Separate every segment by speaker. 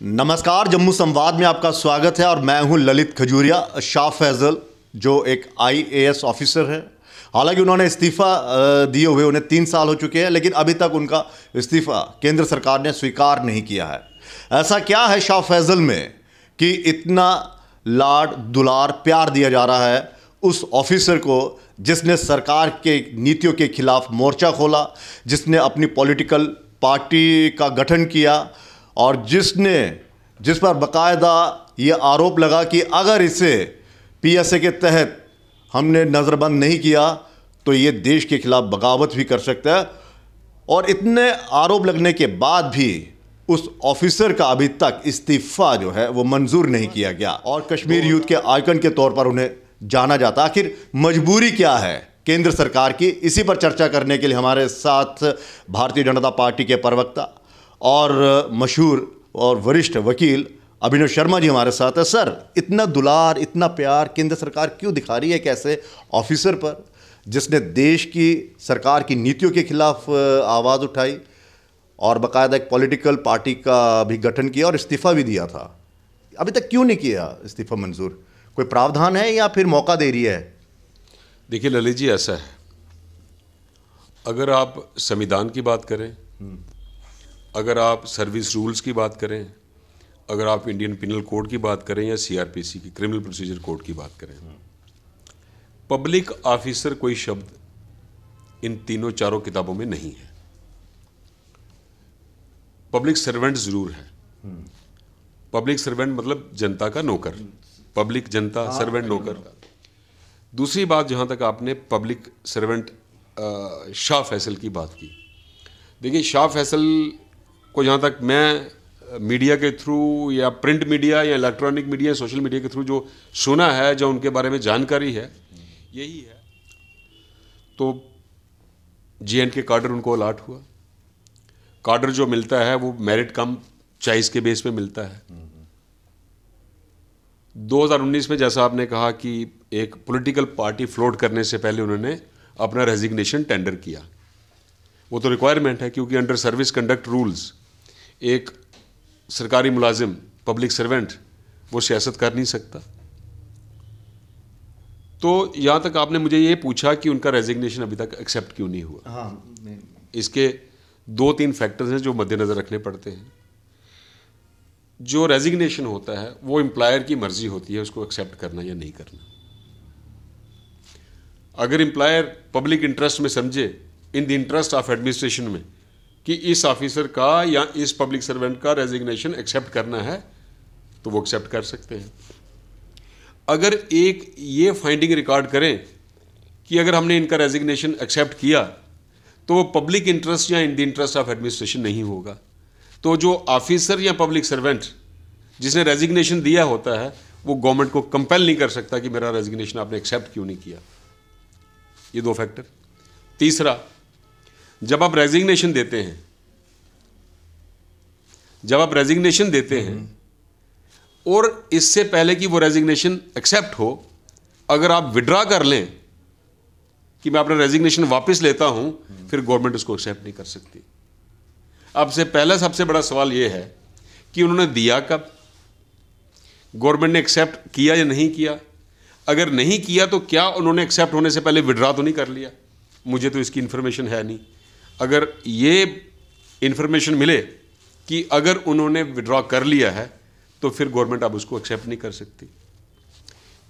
Speaker 1: नमस्कार, जम्मू संवाद में आपका स्वागत है और मैं हूं ललित खजूरिया। शाह फैजल जो एक आईएएस ऑफिसर है, हालांकि उन्होंने इस्तीफ़ा दिए हुए उन्हें 3 साल हो चुके हैं, लेकिन अभी तक उनका इस्तीफ़ा केंद्र सरकार ने स्वीकार नहीं किया है। ऐसा क्या है शाह फैजल में कि इतना लाड दुलार प्यार दिया जा रहा है उस ऑफिसर को जिसने सरकार के नीतियों के खिलाफ मोर्चा खोला, जिसने अपनी पॉलिटिकल पार्टी का गठन किया और जिस पर बाकायदा ये आरोप लगा कि अगर इसे पीएसए के तहत हमने नज़रबंद नहीं किया तो ये देश के खिलाफ बगावत भी कर सकता है। और इतने आरोप लगने के बाद भी उस ऑफिसर का अभी तक इस्तीफ़ा जो है वो मंजूर नहीं किया गया और कश्मीर यूथ के आइकन के तौर पर उन्हें जाना जाता। आखिर मजबूरी क्या है केंद्र सरकार की? इसी पर चर्चा करने के लिए हमारे साथ भारतीय जनता पार्टी के प्रवक्ता और मशहूर और वरिष्ठ वकील अभिनव शर्मा जी हमारे साथ है। सर, इतना दुलार, इतना प्यार केंद्र सरकार क्यों दिखा रही है कैसे ऑफिसर पर जिसने देश की सरकार की नीतियों के खिलाफ आवाज़ उठाई और बाकायदा एक पॉलिटिकल पार्टी का भी गठन किया और इस्तीफ़ा भी दिया था? अभी तक क्यों नहीं किया इस्तीफ़ा मंजूर? कोई प्रावधान है या फिर मौका दे रही है?
Speaker 2: देखिए ललित जी, ऐसा है, अगर आप संविधान की बात करें, अगर आप सर्विस रूल्स की बात करें, अगर आप इंडियन पिनल कोड की बात करें या सीआरपीसी की क्रिमिनल प्रोसीजर कोड की बात करें, पब्लिक ऑफिसर कोई शब्द इन तीनों चारों किताबों में नहीं है। पब्लिक सर्वेंट जरूर है। पब्लिक सर्वेंट मतलब जनता का नौकर, पब्लिक जनता सर्वेंट नौकर। दूसरी बात, जहां तक आपने पब्लिक सर्वेंट शाह फैसल की बात की, देखिए शाह फैसल को जहाँ तक मैं मीडिया के थ्रू या प्रिंट मीडिया या इलेक्ट्रॉनिक मीडिया, सोशल मीडिया के थ्रू जो सुना है, जो उनके बारे में जानकारी है, यही है। तो जेएंडके कार्डर उनको अलाट हुआ। कार्डर जो मिलता है वो मेरिट कम चॉइस के बेस पे मिलता है। 2019 में जैसा आपने कहा कि एक पॉलिटिकल पार्टी फ्लोट करने से पहले उन्होंने अपना रेजिग्नेशन टेंडर किया। वो तो रिक्वायरमेंट है, क्योंकि अंडर सर्विस कंडक्ट रूल्स एक सरकारी मुलाजिम, पब्लिक सर्वेंट, वो सियासत कर नहीं सकता। तो यहां तक आपने मुझे ये पूछा कि उनका रेजिग्नेशन अभी तक एक्सेप्ट क्यों नहीं हुआ।
Speaker 1: हाँ,
Speaker 2: इसके 2-3 फैक्टर्स हैं जो मद्देनजर रखने पड़ते हैं। जो रेजिग्नेशन होता है वो एम्प्लॉयर की मर्जी होती है उसको एक्सेप्ट करना या नहीं करना। अगर एम्प्लॉयर पब्लिक इंटरेस्ट में समझे, in the interest of administration में, कि इस ऑफिसर का या इस पब्लिक सर्वेंट का रेजिग्नेशन एक्सेप्ट करना है, तो वो एक्सेप्ट कर सकते हैं। अगर एक ये फाइंडिंग रिकॉर्ड करें कि अगर हमने इनका रेजिग्नेशन एक्सेप्ट किया तो वो पब्लिक इंटरेस्ट या in the interest of administration नहीं होगा, तो जो ऑफिसर या पब्लिक सर्वेंट जिसने रेजिग्नेशन दिया होता है वो गवर्नमेंट को कंपेल नहीं कर सकता कि मेरा रेजिग्नेशन आपने एक्सेप्ट क्यों नहीं किया। ये 2 फैक्टर। तीसरा, जब आप रेजिग्नेशन देते हैं और इससे पहले कि वो रेजिग्नेशन एक्सेप्ट हो, अगर आप विड्रॉ कर लें कि मैं अपना रेजिग्नेशन वापस लेता हूं, फिर गवर्नमेंट उसको एक्सेप्ट नहीं कर सकती। अब से पहला सबसे बड़ा सवाल यह है कि उन्होंने दिया कब, गवर्नमेंट ने एक्सेप्ट किया या नहीं किया। अगर नहीं किया तो क्या उन्होंने एक्सेप्ट होने से पहले विड्रॉ तो नहीं कर लिया? मुझे तो इसकी इंफॉर्मेशन है नहीं। अगर ये इंफॉर्मेशन मिले कि अगर उन्होंने विड्रॉ कर लिया है तो फिर गवर्नमेंट अब उसको एक्सेप्ट नहीं कर सकती।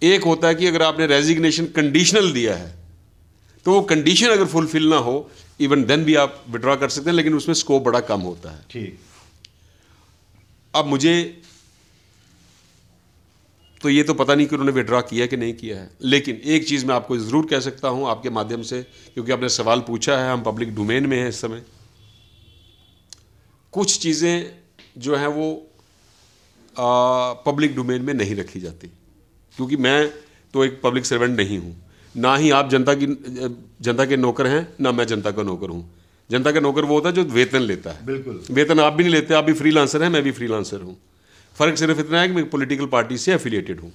Speaker 2: एक होता है कि अगर आपने रेजिग्नेशन कंडीशनल दिया है तो वो कंडीशन अगर फुलफिल ना हो, इवन देन भी आप विड्रॉ कर सकते हैं, लेकिन उसमें स्कोप बड़ा कम होता है।
Speaker 1: ठीक। अब
Speaker 2: मुझे तो ये तो पता नहीं कि उन्होंने विड्रॉ किया कि नहीं किया है, लेकिन एक चीज़ मैं आपको ज़रूर कह सकता हूं आपके माध्यम से, क्योंकि आपने सवाल पूछा है, हम पब्लिक डोमेन में हैं इस समय। कुछ चीज़ें जो हैं वो पब्लिक डोमेन में नहीं रखी जाती, क्योंकि मैं तो एक पब्लिक सर्वेंट नहीं हूं, ना ही आप जनता के नौकर हैं, ना मैं जनता का नौकर हूं। जनता का नौकर वो होता है जो वेतन लेता है।
Speaker 1: बिल्कुल।
Speaker 2: वेतन आप भी नहीं लेते, आप भी फ्रीलांसर हैं, मैं भी फ्रीलांसर हूं। फ़र्क सिर्फ इतना है कि मैं पॉलिटिकल पार्टी से एफिलिएटेड हूं।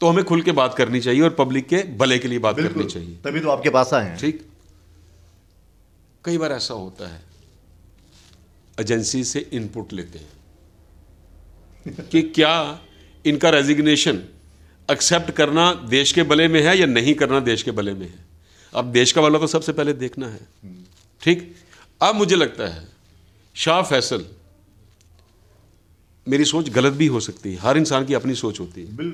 Speaker 2: तो हमें खुल के बात करनी चाहिए और पब्लिक के भले के लिए बात करनी चाहिए,
Speaker 1: तभी तो आपके पास आए हैं।
Speaker 2: ठीक। कई बार ऐसा होता है, एजेंसी से इनपुट लेते हैं कि क्या इनका रेजिग्नेशन एक्सेप्ट करना देश के भले में है या नहीं करना देश के भले में है। अब देश का भला तो सबसे पहले देखना है, ठीक। अब मुझे लगता है शाह फैसल, मेरी सोच गलत भी हो सकती है, हर इंसान की अपनी सोच होती है।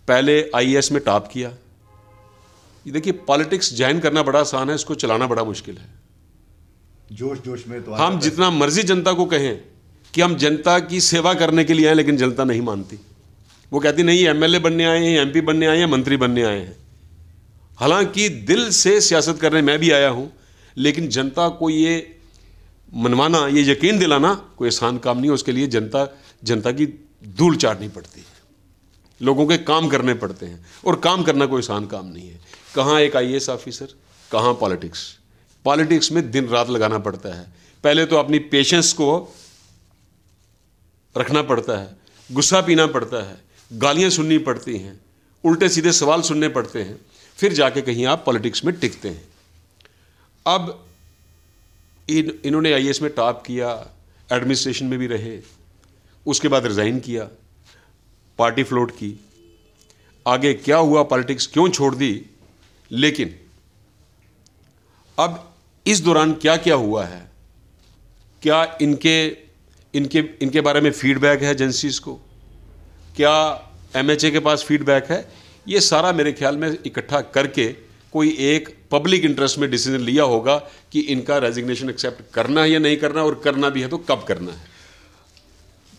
Speaker 2: पहले आईएएस में टॉप किया। देखिए पॉलिटिक्स ज्वाइन करना बड़ा आसान है, इसको चलाना बड़ा मुश्किल है।
Speaker 1: जोश जोश में तो
Speaker 2: हम जितना मर्जी जनता को कहें कि हम जनता की सेवा करने के लिए आए, लेकिन जनता नहीं मानती। वो कहती नहीं एमएलए बनने आए हैं, एमपी बनने आए हैं, मंत्री बनने आए हैं। हालांकि दिल से सियासत करने मैं भी आया हूं, लेकिन जनता को ये मनवाना, ये यकीन दिलाना कोई आसान काम नहीं है। उसके लिए जनता की धूल चाटनी पड़ती है, लोगों के काम करने पड़ते हैं, और काम करना कोई आसान काम नहीं है। कहाँ एक आईएएस ऑफिसर, कहाँ पॉलिटिक्स में दिन रात लगाना पड़ता है। पहले तो अपनी पेशेंस को रखना पड़ता है, गुस्सा पीना पड़ता है, गालियां सुननी पड़ती हैं, उल्टे सीधे सवाल सुनने पड़ते हैं, फिर जाके कहीं आप पॉलिटिक्स में टिकते हैं। अब इन्होंने आईएएस में टॉप किया, एडमिनिस्ट्रेशन में भी रहे, उसके बाद रिजाइन किया, पार्टी फ्लोट की, आगे क्या हुआ, पॉलिटिक्स क्यों छोड़ दी। लेकिन अब इस दौरान क्या क्या हुआ है, क्या इनके बारे में फीडबैक है एजेंसीज को, क्या एमएचए के पास फीडबैक है, ये सारा मेरे ख्याल में इकट्ठा करके कोई एक पब्लिक इंटरेस्ट में डिसीजन लिया होगा कि इनका रेजिग्नेशन एक्सेप्ट करना है या नहीं करना, और करना भी है तो कब करना है।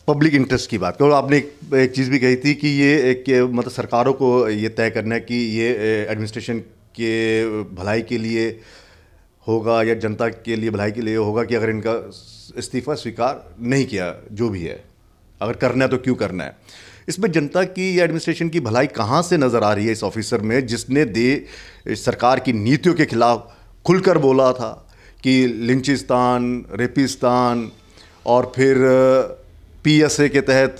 Speaker 1: पब्लिक इंटरेस्ट की बात करो, आपने एक चीज़ भी कही थी कि ये एक मतलब सरकारों को ये तय करना है कि ये एडमिनिस्ट्रेशन के भलाई के लिए होगा या जनता के लिए भलाई के लिए होगा, कि अगर इनका इस्तीफ़ा स्वीकार नहीं किया, जो भी है, अगर करना है तो क्यों करना है। इसमें जनता की या एडमिनिस्ट्रेशन की भलाई कहाँ से नज़र आ रही है इस ऑफिसर में, जिसने सरकार की नीतियों के खिलाफ खुलकर बोला था कि लिंचिस्तान, रेपिस्तान और फिर पीएसए के तहत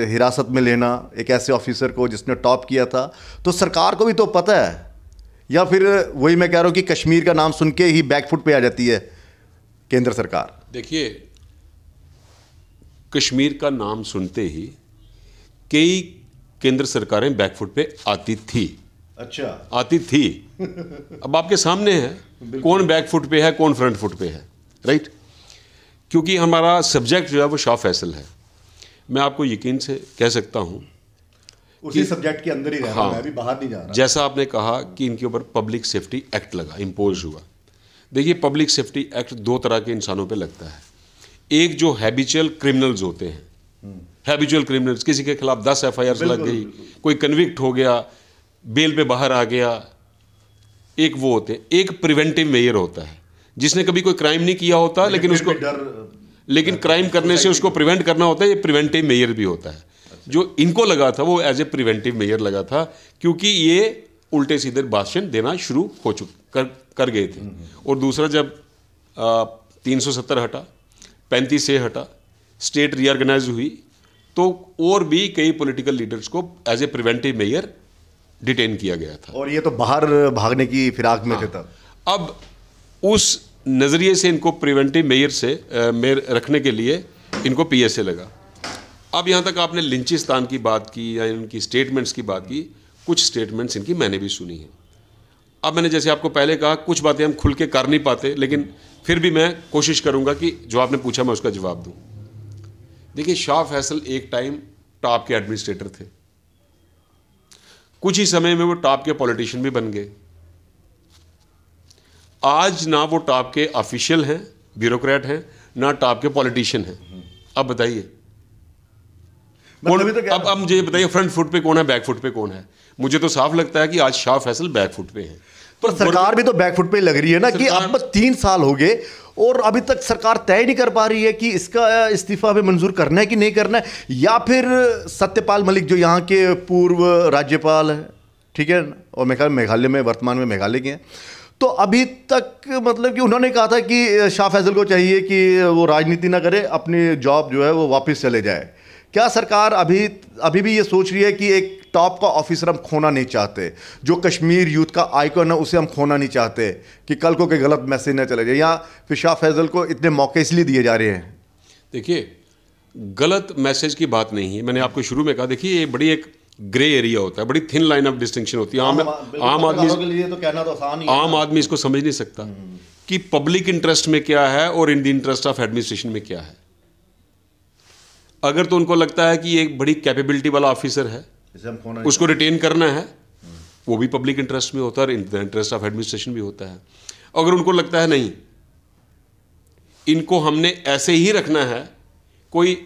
Speaker 1: हिरासत में लेना एक ऐसे ऑफिसर को जिसने टॉप किया था। तो सरकार को भी तो पता है, या फिर वही मैं कह रहा हूँ कि कश्मीर का नाम सुन के ही बैकफुट पे आ जाती है केंद्र सरकार।
Speaker 2: देखिए, कश्मीर का नाम सुनते ही कई केंद्र सरकारें बैकफुट पे आती थी।
Speaker 1: अच्छा,
Speaker 2: आती थी। अब आपके सामने है कौन बैकफुट पे है, कौन फ्रंट फुट पे है, राइट। क्योंकि हमारा सब्जेक्ट जो है वो शाह फैसल है। मैं आपको यकीन से कह सकता हूँ
Speaker 1: उसी सब्जेक्ट के अंदर ही रह रहा हूं, मैं भी बाहर नहीं जा रहा।
Speaker 2: जैसा आपने कहा कि इनके ऊपर पब्लिक सेफ्टी एक्ट लगा, इम्पोज हुआ। देखिए, पब्लिक सेफ्टी एक्ट दो तरह के इंसानों पे लगता है। एक जो हैबिचुअल क्रिमिनल्स होते हैं, हैबिचुअल क्रिमिनल्स, किसी के खिलाफ 10 एफआईआर लग गई, कोई कन्विक्ट हो गया, बेल पे बाहर आ गया, एक वो होते हैं। एक प्रिवेंटिव मेजर होता है, जिसने कभी कोई क्राइम नहीं किया होता, लेकिन क्राइम करने से उसको प्रिवेंट करना होता है, ये प्रिवेंटिव मेजर भी होता है। जो इनको लगा था वो एज ए प्रिवेंटिव मेजर लगा था, क्योंकि ये उल्टे सीधे भाषण देना शुरू हो कर गए थे। और दूसरा, जब 370 हटा, 35 से हटा, स्टेट रीऑर्गेनाइज हुई, तो और भी कई पॉलिटिकल लीडर्स को as a preventive measure detain किया गया था,
Speaker 1: और ये तो बाहर भागने की फिराक में थे तब।
Speaker 2: अब उस नज़रिए से इनको प्रिवेंटिव मेजर से रखने के लिए इनको पीएसए लगा। अब यहाँ तक आपने लिंचिस्तान की बात की या इनकी स्टेटमेंट्स की बात की, कुछ स्टेटमेंट्स इनकी मैंने भी सुनी है। अब मैंने जैसे आपको पहले कहा, कुछ बातें हम खुल के कर नहीं पाते, लेकिन फिर भी मैं कोशिश करूँगा कि जो आपने पूछा मैं उसका जवाब दूँ। देखिए, शाह फैसल एक टाइम टॉप के एडमिनिस्ट्रेटर थे, कुछ ही समय में वो टॉप के पॉलिटिशियन भी बन गए। आज ना वो टॉप के ऑफिशियल हैं, ब्यूरोक्रेट हैं, ना टॉप के पॉलिटिशियन हैं। अब बताइए अब मुझे ये बताइए, फ्रंट फुट पे कौन है, बैक फुट पे कौन है? मुझे तो साफ लगता है कि आज शाह फैसल बैक फुट पे हैं।
Speaker 1: पर सरकार भी तो बैक फुट पे लग रही है ना, कि अब बस 3 साल हो गए और अभी तक सरकार तय नहीं कर पा रही है कि इसका इस्तीफा भी मंजूर करना है कि नहीं करना है, या फिर सत्यपाल मलिक जो यहाँ के पूर्व राज्यपाल हैं, ठीक है, और मेघालय में वर्तमान में मेघालय के हैं, तो अभी तक मतलब कि उन्होंने कहा था कि शाह फैसल को चाहिए कि वो राजनीति ना करे, अपनी जॉब जो है वो वापस चले जाए। क्या सरकार अभी भी ये सोच रही है कि एक टॉप का ऑफिसर हम खोना नहीं चाहते, जो कश्मीर यूथ का आइकॉन है उसे हम खोना नहीं चाहते कि कल को कोई गलत मैसेज ना चले जाए, या फिर शाह फैसल को इतने मौके इसलिए दिए जा रहे हैं?
Speaker 2: देखिए, गलत मैसेज की बात नहीं है। मैंने आपको शुरू में कहा, देखिए ये बड़ी एक ग्रे एरिया होता है, बड़ी थिन लाइन ऑफ डिस्टिंक्शन होती है। आम आदमी इसको समझ नहीं सकता कि पब्लिक इंटरेस्ट में क्या है और in the interest of administration में क्या है। अगर तो उनको लगता है कि ये एक बड़ी कैपेबिलिटी वाला ऑफिसर है, उसको रिटेन करना है, वो भी पब्लिक इंटरेस्ट में होता है और in the interest of administration भी होता है। अगर उनको लगता है नहीं, इनको हमने ऐसे ही रखना है, कोई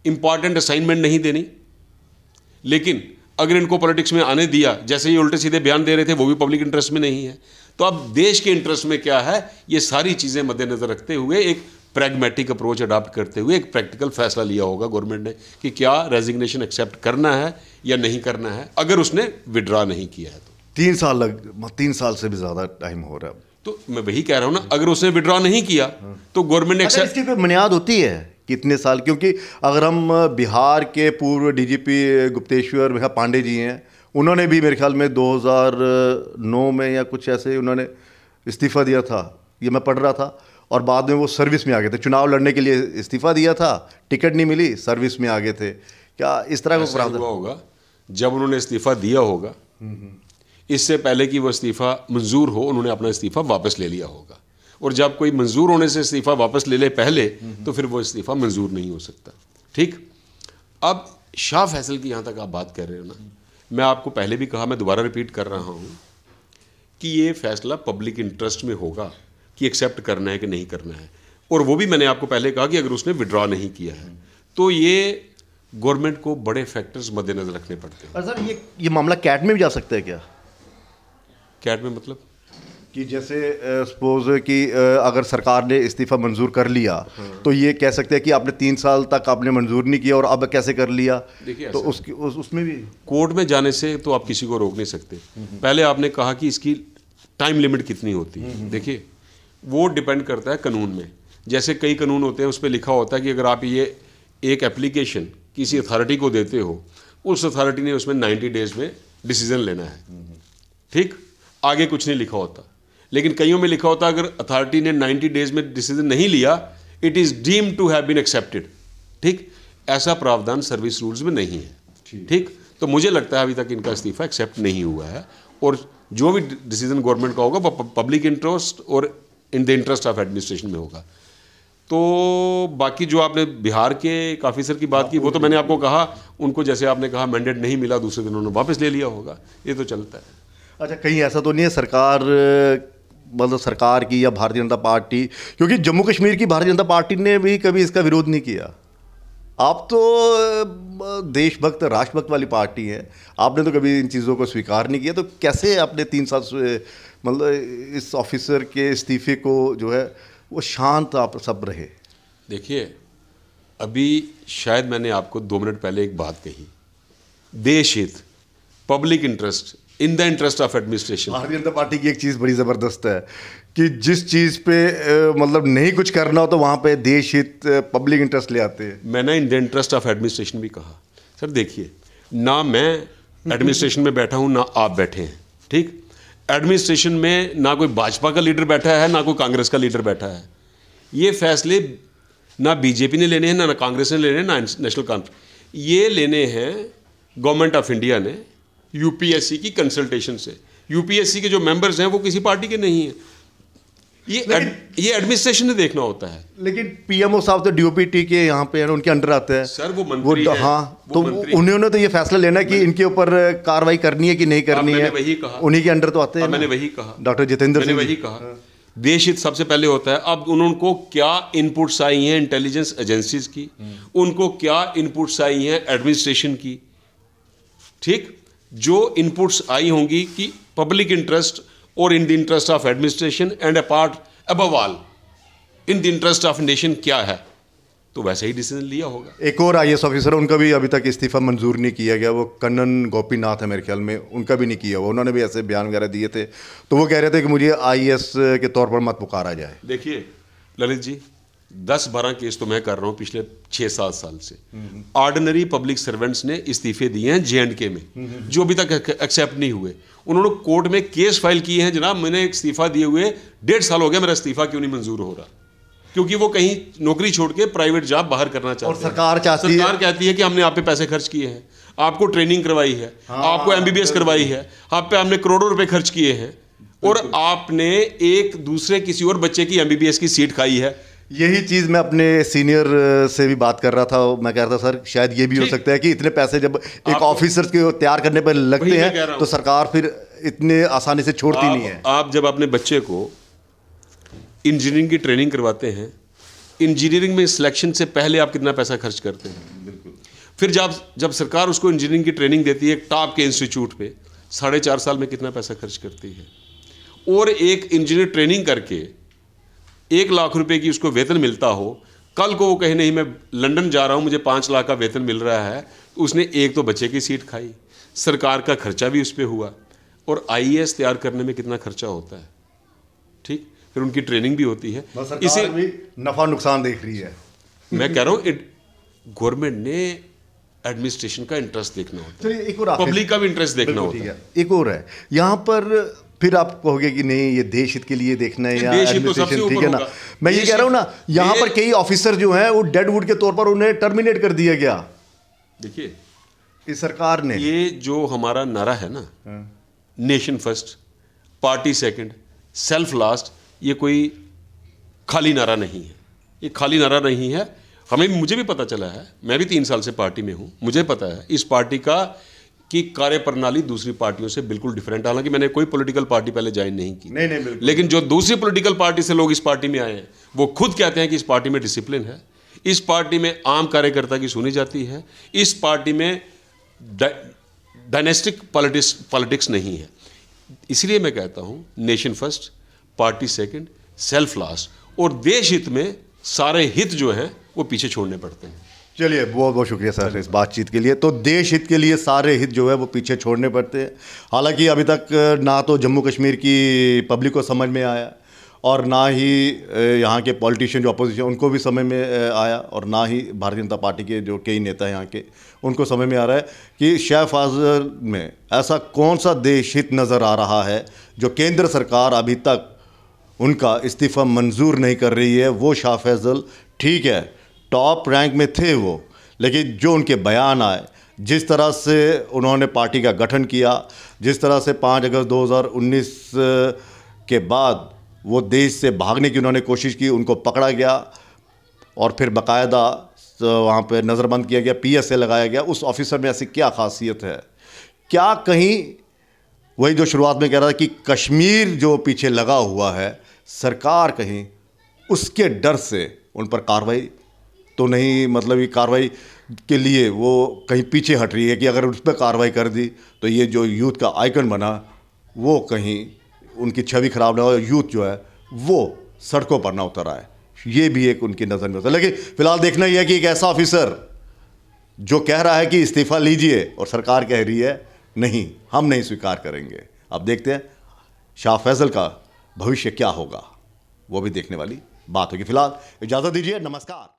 Speaker 2: इंपॉर्टेंट असाइनमेंट नहीं देनी, लेकिन अगर इनको पॉलिटिक्स में आने दिया, जैसे ये उल्टे सीधे बयान दे रहे थे, वो भी पब्लिक इंटरेस्ट में नहीं है, तो अब देश के इंटरेस्ट में क्या है, ये सारी चीज़ें मद्देनजर रखते हुए एक प्रैग्मेटिक अप्रोच अडॉप्ट करते हुए एक प्रैक्टिकल फैसला लिया होगा गवर्नमेंट ने कि क्या रेजिग्नेशन एक्सेप्ट करना है या नहीं करना है, अगर उसने विड्रॉ नहीं किया है तो।
Speaker 1: 3 साल से भी ज़्यादा टाइम हो रहा है।
Speaker 2: तो मैं वही कह रहा हूँ ना, अगर उसने विड्रॉ नहीं किया तो गवर्नमेंट ने एक्सेप्ट।
Speaker 1: इसकी कोई बुनियाद होती है कितने साल? क्योंकि अगर हम बिहार के पूर्व डीजीपी गुप्तेश्वर पांडे जी हैं, उन्होंने भी मेरे ख्याल में 2009 में या कुछ ऐसे उन्होंने इस्तीफ़ा दिया था, ये मैं पढ़ रहा था, और बाद में वो सर्विस में आ गए थे। चुनाव लड़ने के लिए इस्तीफ़ा दिया था, टिकट नहीं मिली, सर्विस में आ गए थे। क्या इस तरह का प्रावधान
Speaker 2: हुआ होगा? जब उन्होंने इस्तीफ़ा दिया होगा, इससे पहले कि वो इस्तीफ़ा मंजूर हो, उन्होंने अपना इस्तीफ़ा वापस ले लिया होगा, और जब कोई मंजूर होने से इस्तीफ़ा वापस ले ले पहले, तो फिर वो इस्तीफ़ा मंजूर नहीं हो सकता। ठीक, अब शाह फैसल की यहाँ तक आप बात कर रहे हो ना, मैं आपको पहले भी कहा, मैं दोबारा रिपीट कर रहा हूँ कि ये फैसला पब्लिक इंटरेस्ट में होगा कि एक्सेप्ट करना है कि नहीं करना है, और वो भी मैंने आपको पहले कहा कि अगर उसने विड्रॉ नहीं किया है तो ये गवर्नमेंट को बड़े फैक्टर्स मद्देनजर रखने पड़ते हैं।
Speaker 1: सर ये मामला कैट में भी जा सकता है क्या?
Speaker 2: कैट में मतलब
Speaker 1: कि जैसे सपोज कि अगर सरकार ने इस्तीफ़ा मंजूर कर लिया, तो ये कह सकते हैं कि आपने 3 साल तक आपने मंजूर नहीं किया और अब कैसे कर लिया?
Speaker 2: देखिए,
Speaker 1: तो उसमें भी
Speaker 2: कोर्ट में जाने से तो आप किसी को रोक नहीं सकते। पहले आपने कहा कि इसकी टाइम लिमिट कितनी होती है। देखिए, वो डिपेंड करता है कानून में। जैसे कई कानून होते हैं, उस पर लिखा होता है कि अगर आप ये एक एप्लीकेशन किसी अथॉरिटी को देते हो, उस अथॉरिटी ने उसमें 90 डेज में डिसीजन लेना है। ठीक, आगे कुछ नहीं लिखा होता, लेकिन कईयों में लिखा होता है अगर अथॉरिटी ने 90 डेज में डिसीजन नहीं लिया, it is deemed to have been accepted. ठीक, ऐसा प्रावधान सर्विस रूल्स में नहीं है। ठीक, तो मुझे लगता है अभी तक इनका इस्तीफा एक्सेप्ट नहीं हुआ है, और जो भी डिसीजन गवर्नमेंट का होगा वो पब्लिक इंटरेस्ट और in the interest of administration में होगा। तो बाकी जो आपने बिहार के एक ऑफिसर की बात की, वो तो मैंने आपको कहा, उनको जैसे आपने कहा मैंडेट नहीं मिला, दूसरे दिन उन्होंने वापस ले लिया होगा, ये तो चलता है।
Speaker 1: अच्छा, कहीं ऐसा तो नहीं है सरकार, मतलब सरकार की या भारतीय जनता पार्टी, क्योंकि जम्मू कश्मीर की भारतीय जनता पार्टी ने भी कभी इसका विरोध नहीं किया। आप तो देशभक्त राष्ट्रभक्त वाली पार्टी है, आपने तो कभी इन चीज़ों को स्वीकार नहीं किया, तो कैसे आपने 3 साल से मतलब इस ऑफिसर के इस्तीफे को जो है वो शांत आप सब रहे?
Speaker 2: देखिए, अभी शायद मैंने आपको 2 मिनट पहले एक बात कही, देश हित, public interest, in the interest of administration.
Speaker 1: Bharatiya Janata party की एक चीज़ बड़ी ज़बरदस्त है कि जिस चीज़ पे मतलब नहीं कुछ करना हो तो वहाँ पे देश हित, पब्लिक इंटरेस्ट ले आते हैं।
Speaker 2: मैंने in the interest of administration भी कहा। सर देखिए, ना मैं एडमिनिस्ट्रेशन में बैठा हूँ, ना आप बैठे हैं। ठीक, एडमिनिस्ट्रेशन में ना कोई भाजपा का लीडर बैठा है, ना कोई कांग्रेस का लीडर बैठा है। ये फैसले ना बीजेपी ने लेने हैं, ना कांग्रेस ने लेने हैं, ना नेशनल कॉन्फ्रेंस। ये लेने हैं गवर्नमेंट ऑफ इंडिया ने यूपीएससी की कंसल्टेशन से। यूपीएससी के जो मेंबर्स हैं वो किसी पार्टी के नहीं हैं, ये एडमिनिस्ट्रेशन ने देखना होता है।
Speaker 1: लेकिन पीएमओ साहब तो डीओपीटी के यहाँ पे उनके अंडर आते हैं।
Speaker 2: सर वो मंत्री हैं,
Speaker 1: हाँ, तो उन्होंने तो ये फैसला लेना कि इनके ऊपर कार्रवाई करनी है कि नहीं करनी है,
Speaker 2: वही कहा,
Speaker 1: उन्हीं के अंडर तो आते हैं।
Speaker 2: मैंने वही कहा,
Speaker 1: डॉक्टर जितेंद्र सिंह,
Speaker 2: वही कहा, देश हित सबसे पहले होता है। अब उनको क्या इनपुट्स आई हैं इंटेलिजेंस एजेंसीज की, उनको क्या इनपुट्स आई हैं एडमिनिस्ट्रेशन की। ठीक, जो इनपुट्स आई होंगी कि पब्लिक इंटरेस्ट और in the interest of administration and apart above all in the interest of nation क्या है, तो वैसे ही डिसीजन लिया होगा।
Speaker 1: एक और आईएएस ऑफिसर, उनका भी अभी तक इस्तीफा मंजूर नहीं किया गया, वो कन्नन गोपीनाथ है मेरे ख्याल में, उनका भी नहीं किया हुआ। उन्होंने भी ऐसे बयान वगैरह दिए थे, तो वो कह रहे थे कि मुझे आईएएस के तौर पर मत पुकारा जाए।
Speaker 2: देखिए ललित जी, 10-12 केस तो मैं कर रहा हूँ पिछले 6-7 साल से। ऑर्डिनरी पब्लिक सर्वेंट्स ने इस्तीफे दिए हैं J&K में, जो अभी तक एक्सेप्ट नहीं हुए। उन्होंने कोर्ट में केस फाइल किए हैं, जनाब मैंने इस्तीफा दिए हुए 1.5 साल हो गया, मेरा इस्तीफा क्यों नहीं मंजूर हो रहा। क्योंकि वो कहीं नौकरी छोड़ के प्राइवेट जॉब बाहर करना चाहते
Speaker 1: और
Speaker 2: हैं।
Speaker 1: सरकार
Speaker 2: कहती है कि हमने आप पे पैसे खर्च किए हैं, आपको ट्रेनिंग करवाई है, आपको एमबीबीएस करवाई है, आप पे हमने करोड़ों रुपए खर्च किए हैं, और आपने एक दूसरे किसी और बच्चे की एमबीबीएस की सीट खाई है।
Speaker 1: यही चीज़ मैं अपने सीनियर से भी बात कर रहा था। मैं कह रहा था सर शायद ये भी हो सकता है कि इतने पैसे जब एक ऑफिसर के तैयार करने पर लगते हैं तो सरकार फिर इतने आसानी से छोड़ती नहीं है।
Speaker 2: आप जब अपने बच्चे को इंजीनियरिंग की ट्रेनिंग करवाते हैं, इंजीनियरिंग में सिलेक्शन से पहले आप कितना पैसा खर्च करते हैं? बिल्कुल। फिर जब सरकार उसको इंजीनियरिंग की ट्रेनिंग देती है टॉप के इंस्टीट्यूट पे, 4.5 साल में कितना पैसा खर्च करती है? और एक इंजीनियर ट्रेनिंग करके 1 लाख रुपए की उसको वेतन मिलता हो, कल को वो कहे नहीं मैं लंदन जा रहा हूँ, मुझे 5 लाख का वेतन मिल रहा है, तो उसने एक तो बच्चे की सीट खाई, सरकार का खर्चा भी उस पर हुआ। और आईएएस तैयार करने में कितना खर्चा होता है, ठीक, फिर उनकी ट्रेनिंग भी होती है।
Speaker 1: इसे भी नफा नुकसान देख रही है।
Speaker 2: मैं कह रहा हूँ गवर्नमेंट ने एडमिनिस्ट्रेशन का इंटरेस्ट देखना होता है,
Speaker 1: एक और
Speaker 2: पब्लिक का भी इंटरेस्ट देखना होता है।
Speaker 1: एक और है यहाँ पर, फिर आप कहोगे कि नहीं ये देश हित के लिए देखना है या एडमिनिस्ट्रेशन, ठीक है ना। मैं ये कह रहा हूँ ना, यहाँ पर कई ऑफिसर जो हैं वो डेडवुड के तौर पर उन्हें टर्मिनेट कर दिया गया।
Speaker 2: देखिए
Speaker 1: इस सरकार ने,
Speaker 2: ये जो हमारा नारा है ना, nation first, party second, self last, ये कोई खाली नारा नहीं है। ये खाली नारा नहीं है। मुझे भी पता चला है, मैं भी 3 साल से पार्टी में हूँ, मुझे पता है इस पार्टी की कार्यप्रणाली दूसरी पार्टियों से बिल्कुल डिफरेंट। हालांकि मैंने कोई पॉलिटिकल पार्टी पहले ज्वाइन नहीं की,
Speaker 1: नहीं,
Speaker 2: लेकिन जो दूसरी पॉलिटिकल पार्टी से लोग इस पार्टी में आए हैं वो खुद कहते हैं कि इस पार्टी में डिसिप्लिन है, इस पार्टी में आम कार्यकर्ता की सुनी जाती है, इस पार्टी में डायनेस्टिक पॉलिटिक्स नहीं है। इसलिए मैं कहता हूँ nation first, party second, self last, और देश हित में सारे हित जो हैं वो पीछे छोड़ने पड़ते हैं।
Speaker 1: चलिए बहुत बहुत शुक्रिया सर इस बातचीत के लिए। तो देश हित के लिए सारे हित जो है वो पीछे छोड़ने पड़ते हैं। हालांकि अभी तक ना तो जम्मू कश्मीर की पब्लिक को समझ में आया, और ना ही यहाँ के पॉलिटिशियन जो अपोजिशन उनको भी समझ में आया, और ना ही भारतीय जनता पार्टी के जो कई नेता हैं यहाँ के उनको समझ में आ रहा है कि शाह फैसल में ऐसा कौन सा देश हित नज़र आ रहा है जो केंद्र सरकार अभी तक उनका इस्तीफ़ा मंजूर नहीं कर रही है। वो शाह फैसल ठीक है टॉप रैंक में थे वो, लेकिन जो उनके बयान आए, जिस तरह से उन्होंने पार्टी का गठन किया, जिस तरह से 5 अगस्त 2019 के बाद वो देश से भागने की उन्होंने कोशिश की, उनको पकड़ा गया और फिर बाकायदा वहाँ पे नज़रबंद किया गया, PSA लगाया गया। उस ऑफिसर में ऐसी क्या खासियत है? क्या कहीं वही जो शुरुआत में कह रहा था कि कश्मीर जो पीछे लगा हुआ है, सरकार कहीं उसके डर से उन पर कार्रवाई तो नहीं, मतलब ये कार्रवाई के लिए वो कहीं पीछे हट रही है कि अगर उस पर कार्रवाई कर दी तो ये जो यूथ का आइकन बना वो कहीं उनकी छवि खराब ना हो, यूथ जो है वो सड़कों पर ना उतर आए। ये भी एक उनकी नज़र में होता है। लेकिन फिलहाल देखना ही है कि एक ऐसा ऑफिसर जो कह रहा है कि इस्तीफ़ा लीजिए और सरकार कह रही है नहीं, हम नहीं स्वीकार करेंगे। अब देखते हैं शाह फैसल का भविष्य क्या होगा, वो भी देखने वाली बात होगी। फिलहाल इजाज़त दीजिए, नमस्कार।